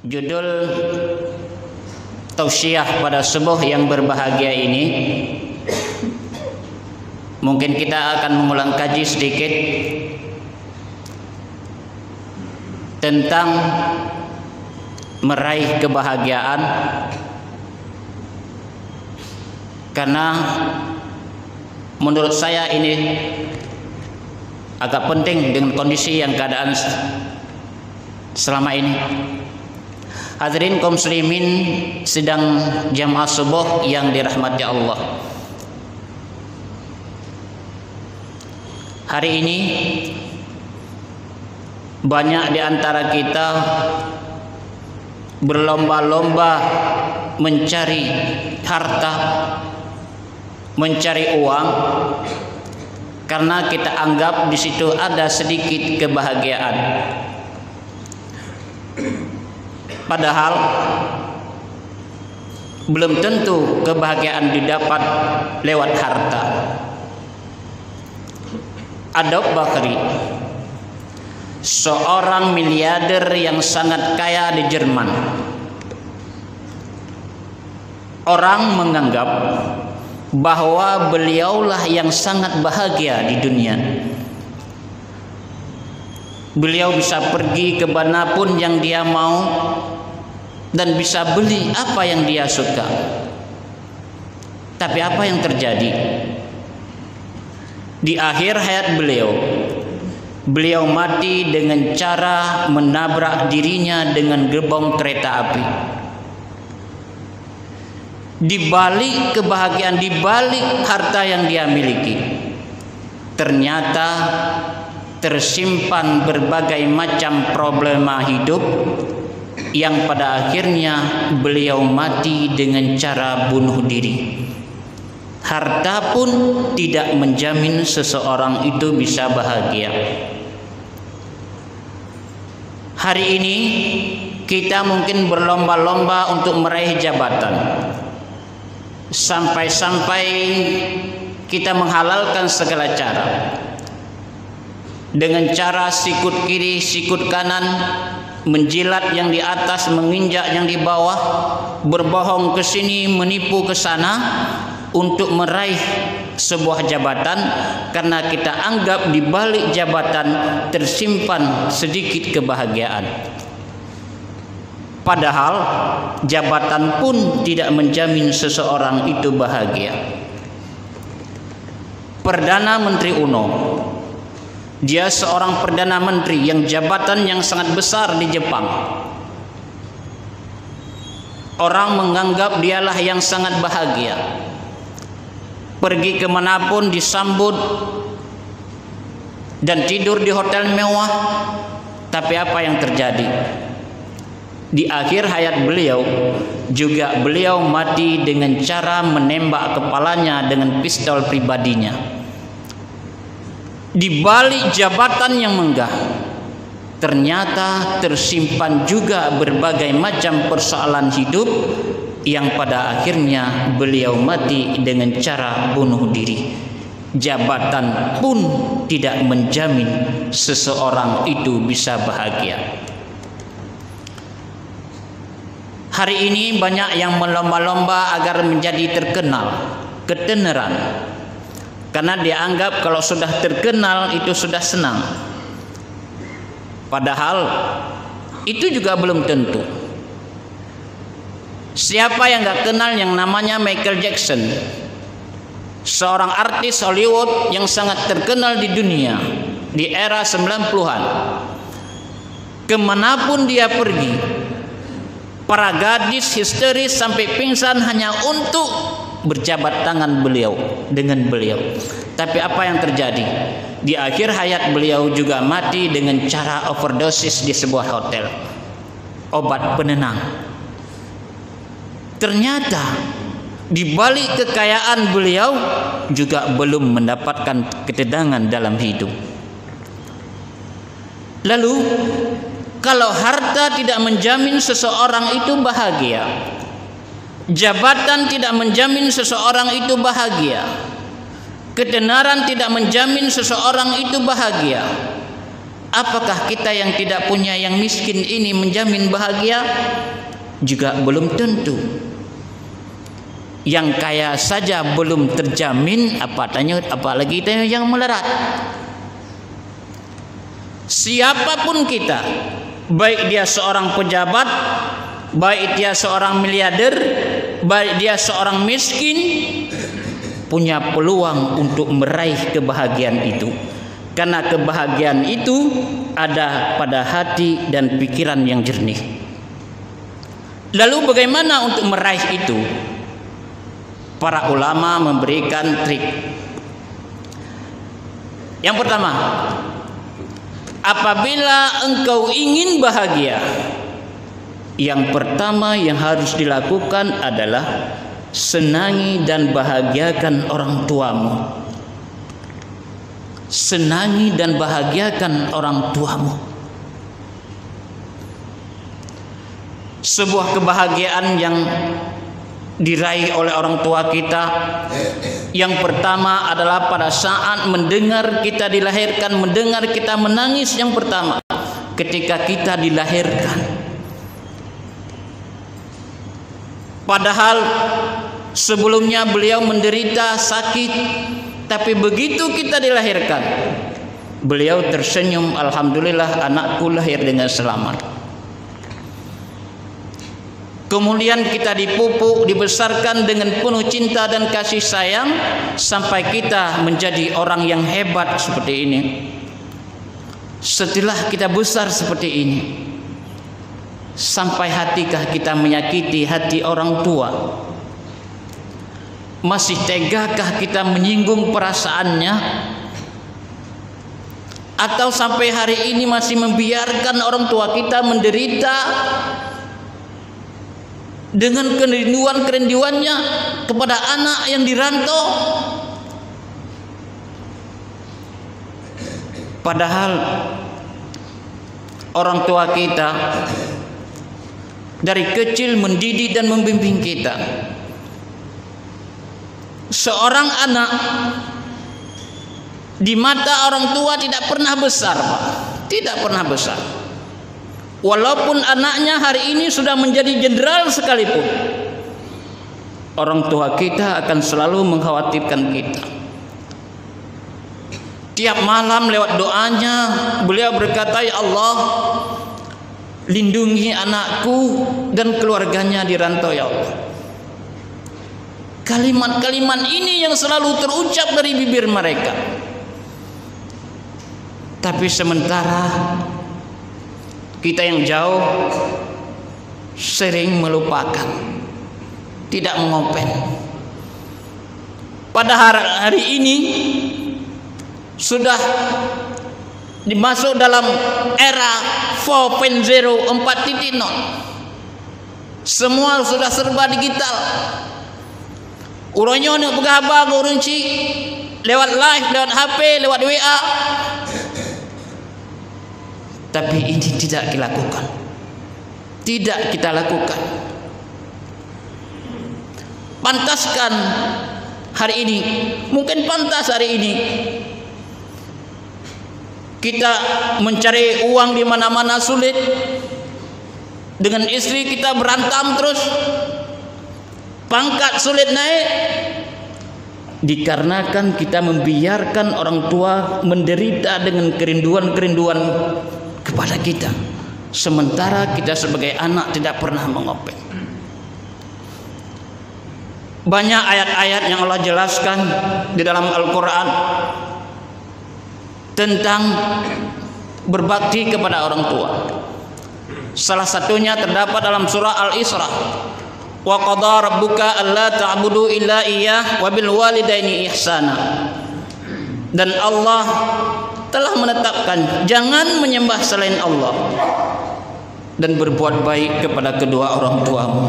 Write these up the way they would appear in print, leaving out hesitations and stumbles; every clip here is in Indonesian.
Judul tausiah pada subuh yang berbahagia ini, mungkin kita akan mengulang kaji sedikit tentang meraih kebahagiaan, karena menurut saya ini agak penting dengan kondisi yang keadaan selama ini. Hadirin kaum muslimin sedang jamaah subuh yang dirahmati Allah. Hari ini banyak di antara kita berlomba-lomba mencari harta, mencari uang, karena kita anggap di situ ada sedikit kebahagiaan. Padahal belum tentu kebahagiaan didapat lewat harta. Adolf Bakri, seorang miliarder yang sangat kaya di Jerman, orang menganggap bahwa beliaulah yang sangat bahagia di dunia. Beliau bisa pergi ke manapun yang dia mau dan bisa beli apa yang dia suka. Tapi apa yang terjadi? Di akhir hayat beliau mati dengan cara menabrak dirinya dengan gerbong kereta api. Di balik kebahagiaan, di balik harta yang dia miliki, ternyata tersimpan berbagai macam problema hidup yang pada akhirnya beliau mati dengan cara bunuh diri. Harta pun tidak menjamin seseorang itu bisa bahagia. Hari ini kita mungkin berlomba-lomba untuk meraih jabatan, sampai-sampai kita menghalalkan segala cara, dengan cara sikut kiri sikut kanan, menjilat yang di atas, menginjak yang di bawah, berbohong ke sini, menipu ke sana untuk meraih sebuah jabatan, karena kita anggap di balik jabatan tersimpan sedikit kebahagiaan. Padahal jabatan pun tidak menjamin seseorang itu bahagia. Perdana Menteri UNO, dia seorang perdana menteri yang jabatan yang sangat besar di Jepang. Orang menganggap dialah yang sangat bahagia. Pergi kemanapun disambut dan tidur di hotel mewah. Tapi apa yang terjadi? Di akhir hayat beliau juga beliau mati dengan cara menembak kepalanya dengan pistol pribadinya. Di balik jabatan yang megah, ternyata tersimpan juga berbagai macam persoalan hidup yang pada akhirnya beliau mati dengan cara bunuh diri. Jabatan pun tidak menjamin seseorang itu bisa bahagia. Hari ini banyak yang berlomba-lomba agar menjadi terkenal, ketenaran, karena dianggap kalau sudah terkenal itu sudah senang. Padahal itu juga belum tentu. Siapa yang gak kenal yang namanya Michael Jackson, seorang artis Hollywood yang sangat terkenal di dunia di era 90-an. Kemanapun dia pergi, para gadis histeris sampai pingsan hanya untuk berjabat tangan dengan beliau. Tapi apa yang terjadi? Di akhir hayat beliau juga mati dengan cara overdosis di sebuah hotel, obat penenang. Ternyata di balik kekayaan beliau juga belum mendapatkan ketenangan dalam hidup. Lalu kalau harta tidak menjamin seseorang itu bahagia, jabatan tidak menjamin seseorang itu bahagia, ketenaran tidak menjamin seseorang itu bahagia, Apakah kita yang tidak punya, yang miskin ini menjamin bahagia? Juga belum tentu. Yang kaya saja belum terjamin, apalagi kita yang melarat. Siapapun kita, baik dia seorang pejabat, baik dia seorang miliarder, baik dia seorang miskin, punya peluang untuk meraih kebahagiaan itu. Karena kebahagiaan itu ada pada hati dan pikiran yang jernih. Lalu bagaimana untuk meraih itu? Para ulama memberikan trik. Yang pertama, apabila engkau ingin bahagia, yang pertama yang harus dilakukan adalah senangi dan bahagiakan orang tuamu. Senangi dan bahagiakan orang tuamu. Sebuah kebahagiaan yang diraih oleh orang tua kita, yang pertama adalah pada saat mendengar kita dilahirkan, mendengar kita menangis. Yang pertama ketika kita dilahirkan, padahal sebelumnya beliau menderita sakit, tapi begitu kita dilahirkan, beliau tersenyum, alhamdulillah anakku lahir dengan selamat. Kemudian kita dipupuk, dibesarkan dengan penuh cinta dan kasih sayang sampai kita menjadi orang yang hebat seperti ini. Setelah kita besar seperti ini, sampai hatikah kita menyakiti hati orang tua? Masih tegakah kita menyinggung perasaannya? Atau sampai hari ini masih membiarkan orang tua kita menderita dengan kerinduannya kepada anak yang dirantau? Padahal orang tua kita dari kecil mendidik dan membimbing kita. Seorang anak di mata orang tua tidak pernah besar, Pak. Tidak pernah besar. Walaupun anaknya hari ini sudah menjadi jenderal sekalipun, orang tua kita akan selalu mengkhawatirkan kita. Tiap malam lewat doanya beliau berkata, ya Allah, lindungi anakku dan keluarganya di rantau, ya Allah. Kalimat-kalimat ini yang selalu terucap dari bibir mereka. Tapi sementara kita yang jauh sering melupakan, tidak mengopen. Pada hari ini sudah dimasuk dalam era 4.0, 4.0. Semua sudah serba digital. Urangnya nak bergabar urang cik lewat live, lewat HP, lewat WA. Tapi ini tidak dilakukan. Tidak kita lakukan. Pantaskan hari ini, mungkin pantas hari ini kita mencari uang di mana-mana sulit. Dengan istri kita berantam terus, pangkat sulit naik, dikarenakan kita membiarkan orang tua menderita dengan kerinduan-kerinduan kepada kita, sementara kita sebagai anak tidak pernah mengopen. Banyak ayat-ayat yang Allah jelaskan di dalam Al-Quran tentang berbakti kepada orang tua. Salah satunya terdapat dalam surah Al-Isra, wa qadha rabbuka alla ta'budu illa iyyah wa bil walidaini ihsana. Dan Allah telah menetapkan jangan menyembah selain Allah dan berbuat baik kepada kedua orang tuamu.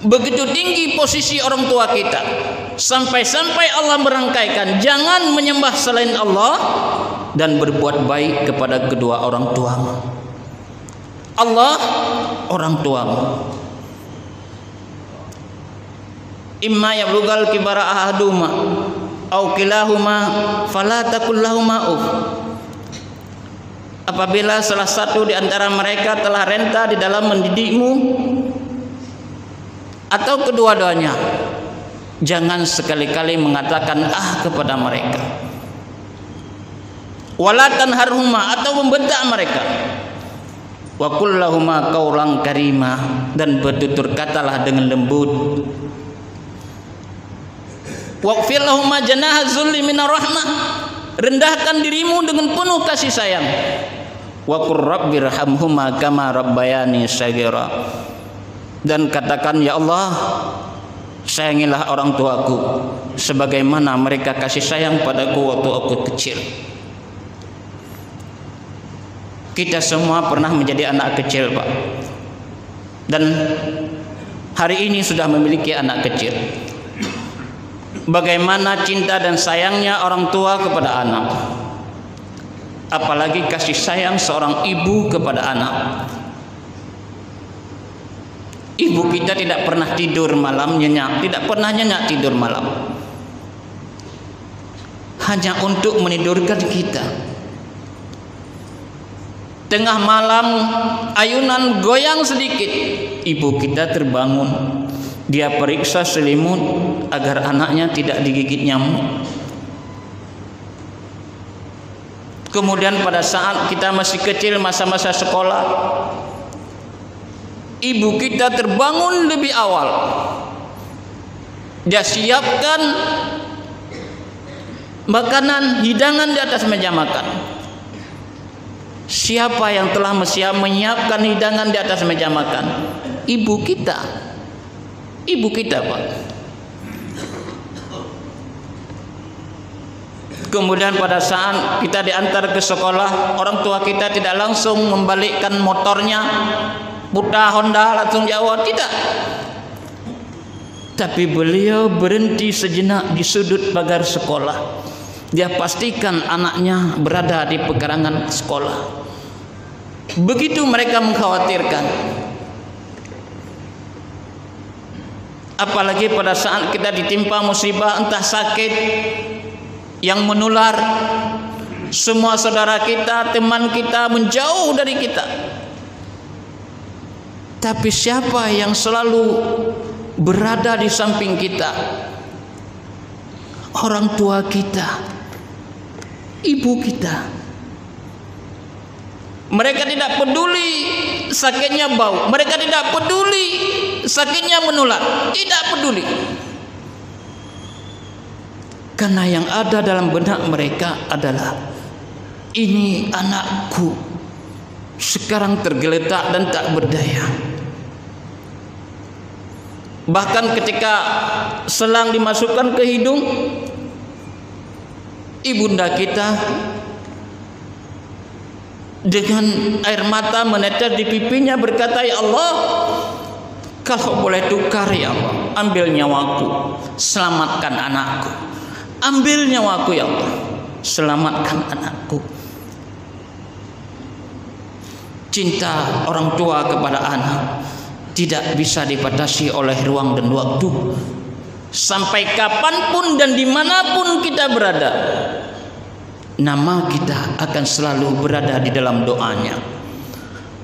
Begitu tinggi posisi orang tua kita, sampai-sampai Allah merangkaikan jangan menyembah selain Allah dan berbuat baik kepada kedua orang tuamu. Allah, orang tuamu. Imma yabluggal kibara ahaduma au kilahuma fala taqul lahumā uff. Apabila salah satu di antara mereka telah renta di dalam mendidikmu atau kedua-duanya, jangan sekali-kali mengatakan kepada mereka. Wala tanharhuma, atau membentak mereka. Wa qul lahumā qawlan karīmā, dan bertutur katalah dengan lembut. Waqfir lahumā janāha dzulli minar rahmah, rendahkan dirimu dengan penuh kasih sayang. Wa qur rabbirhamhumā kamā rabbayānī shaghīrā, dan katakan, ya Allah, sayangilah orang tuaku sebagaimana mereka kasih sayang padaku waktu aku kecil. Kita semua pernah menjadi anak kecil, Pak, dan hari ini sudah memiliki anak kecil. Bagaimana cinta dan sayangnya orang tua kepada anak, apalagi kasih sayang seorang ibu kepada anak. Ibu kita tidak pernah tidur malam nyenyak, tidak pernah nyenyak tidur malam, hanya untuk menidurkan kita. Tengah malam ayunan goyang sedikit, ibu kita terbangun. Dia periksa selimut agar anaknya tidak digigit nyamuk. Kemudian pada saat kita masih kecil, masa-masa sekolah, ibu kita terbangun lebih awal. Dia siapkan makanan, hidangan di atas meja makan. Siapa yang telah menyiapkan hidangan di atas meja makan? Ibu kita. Ibu kita, Pak. Kemudian pada saat kita diantar ke sekolah, orang tua kita tidak langsung membalikkan motornya, putar Honda langsung Jawa, tidak. Tapi beliau berhenti sejenak di sudut pagar sekolah. Dia pastikan anaknya berada di pekarangan sekolah. Begitu mereka mengkhawatirkan. Apalagi pada saat kita ditimpa musibah, entah sakit yang menular, semua saudara kita, teman kita menjauh dari kita. Tapi siapa yang selalu berada di samping kita? Orang tua kita, ibu kita. Mereka tidak peduli sakitnya bau, mereka tidak peduli sakitnya menular, tidak peduli. Karena yang ada dalam benak mereka adalah, ini anakku sekarang tergeletak dan tak berdaya. Bahkan ketika selang dimasukkan ke hidung, ibunda kita dengan air mata menetes di pipinya berkata, ya Allah, kalau boleh tukar ya Allah, ambil nyawaku, selamatkan anakku. Ambil nyawaku ya Allah, selamatkan anakku. Cinta orang tua kepada anak tidak bisa dibatasi oleh ruang dan waktu. Sampai kapanpun dan dimanapun kita berada, nama kita akan selalu berada di dalam doanya.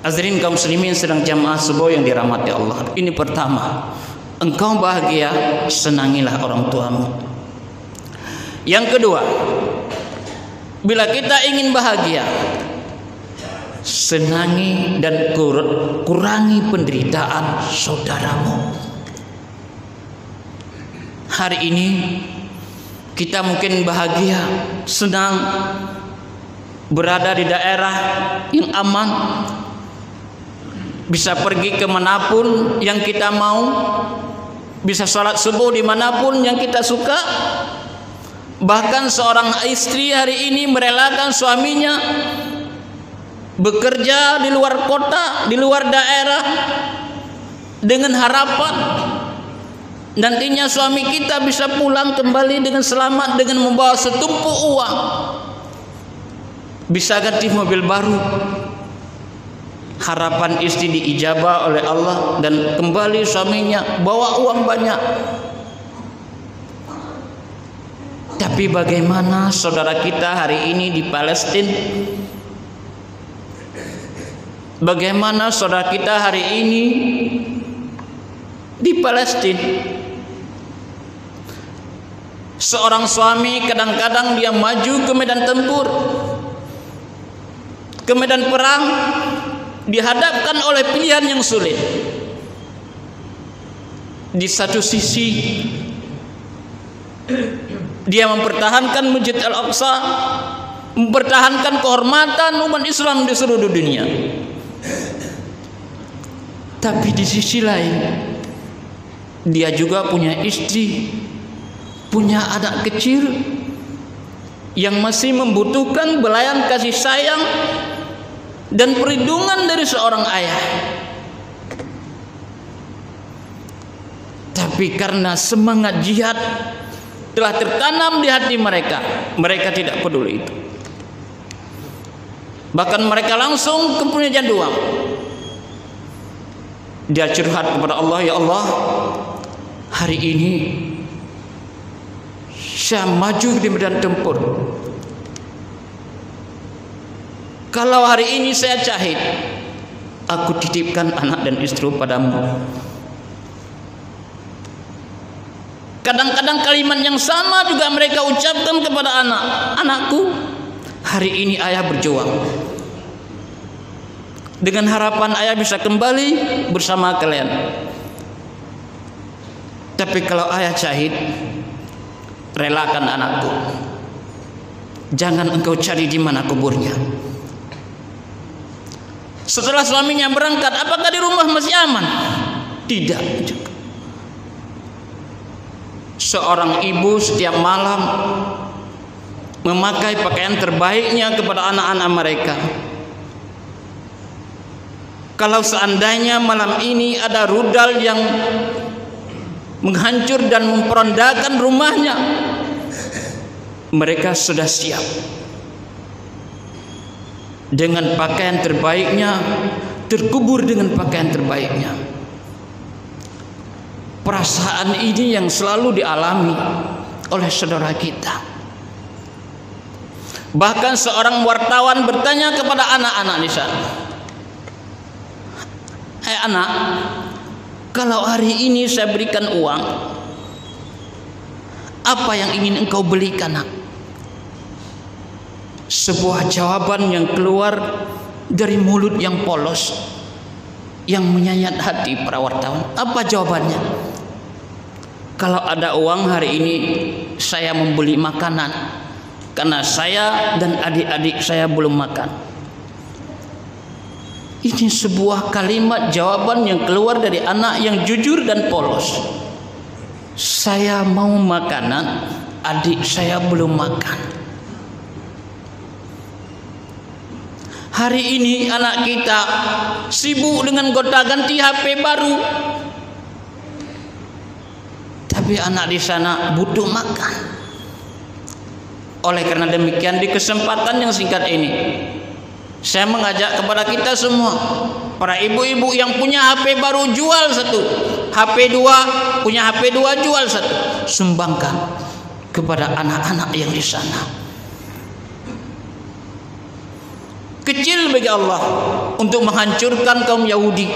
Hadirin kaum muslimin sedang jamaah subuh yang dirahmati Allah. Ini pertama, engkau bahagia, senangilah orang tuamu. Yang kedua, bila kita ingin bahagia, senangi dan kurangi penderitaan saudaramu. Hari ini kita mungkin bahagia, senang, berada di daerah yang aman, bisa pergi kemanapun yang kita mau, bisa sholat subuh dimanapun yang kita suka. Bahkan seorang istri hari ini merelakan suaminya bekerja di luar kota, di luar daerah, dengan harapan nantinya suami kita bisa pulang kembali dengan selamat, dengan membawa setumpuk uang, bisa ganti mobil baru. Harapan istri diijabah oleh Allah dan kembali suaminya bawa uang banyak. Tapi bagaimana saudara kita hari ini di Palestina? Bagaimana saudara kita hari ini di Palestina? Seorang suami kadang-kadang dia maju ke medan tempur, ke medan perang, dihadapkan oleh pilihan yang sulit. Di satu sisi dia mempertahankan Masjid Al-Aqsa, mempertahankan kehormatan umat Islam di seluruh dunia. Tapi di sisi lain dia juga punya istri, punya anak kecil yang masih membutuhkan belayan kasih sayang dan perlindungan dari seorang ayah. Tapi karena semangat jihad telah tertanam di hati mereka, mereka tidak peduli itu. Bahkan mereka langsung ke penjaduan. Dia curhat kepada Allah, ya Allah, hari ini saya maju di medan tempur. Kalau hari ini saya syahid, aku titipkan anak dan istri padamu. Kadang-kadang kalimat yang sama juga mereka ucapkan kepada anakku. Hari ini ayah berjuang dengan harapan ayah bisa kembali bersama kalian. Tapi kalau ayah syahid, relakan anakku. Jangan engkau cari di mana kuburnya. Setelah suaminya berangkat, apakah di rumah masih aman? Tidak. Seorang ibu setiap malam memakai pakaian terbaiknya kepada anak-anak mereka. Kalau seandainya malam ini ada rudal yang menghancur dan memperondakan rumahnya, mereka sudah siap dengan pakaian terbaiknya, terkubur dengan pakaian terbaiknya. Perasaan ini yang selalu dialami oleh saudara kita. Bahkan seorang wartawan bertanya kepada anak-anak di sana, "Hai anak, kalau hari ini saya berikan uang, apa yang ingin engkau belikan, nak?" Sebuah jawaban yang keluar dari mulut yang polos, yang menyayat hati para wartawan. Apa jawabannya? Kalau ada uang hari ini saya membeli makanan, karena saya dan adik-adik saya belum makan. Ini sebuah kalimat jawaban yang keluar dari anak yang jujur dan polos. Saya mau makanan, adik saya belum makan. Hari ini anak kita sibuk dengan gonta-ganti HP baru, tapi anak di sana butuh makan. Oleh karena demikian, di kesempatan yang singkat ini, saya mengajak kepada kita semua, para ibu-ibu yang punya HP baru, jual satu, HP 2, punya HP 2 jual satu, sumbangkan kepada anak-anak yang di sana. Kecil bagi Allah untuk menghancurkan kaum Yahudi,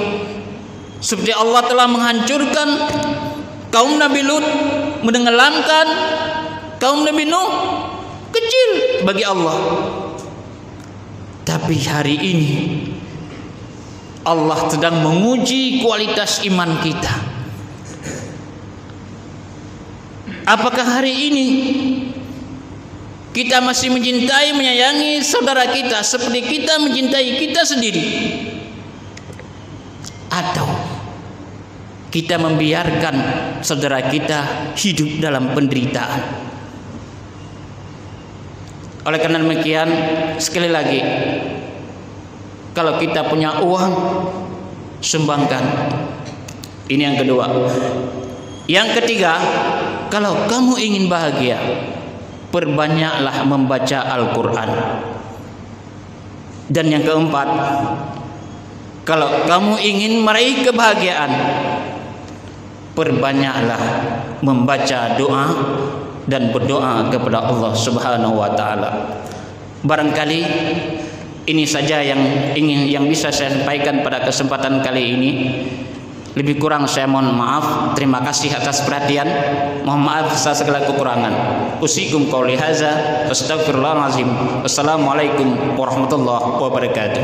seperti Allah telah menghancurkan kaum Nabi Lut, menenggelamkan kaum Nabi Nuh. Kecil bagi Allah. Tapi hari ini Allah sedang menguji kualitas iman kita. Apakah hari ini kita masih mencintai, menyayangi saudara kita seperti kita mencintai kita sendiri, atau kita membiarkan saudara kita hidup dalam penderitaan? Oleh karena demikian, sekali lagi, kalau kita punya uang, sumbangkan. Ini yang kedua. Yang ketiga, kalau kamu ingin bahagia, perbanyaklah membaca Al-Quran. Dan yang keempat, kalau kamu ingin meraih kebahagiaan, perbanyaklah membaca doa dan berdoa kepada Allah Subhanahu wa taala. Barangkali ini saja yang bisa saya sampaikan pada kesempatan kali ini. Lebih kurang saya mohon maaf. Terima kasih atas perhatian. Mohon maaf atas segala kekurangan. Usikum qauli hadza, astaghfirullahalazim. Wassalamualaikum warahmatullahi wabarakatuh.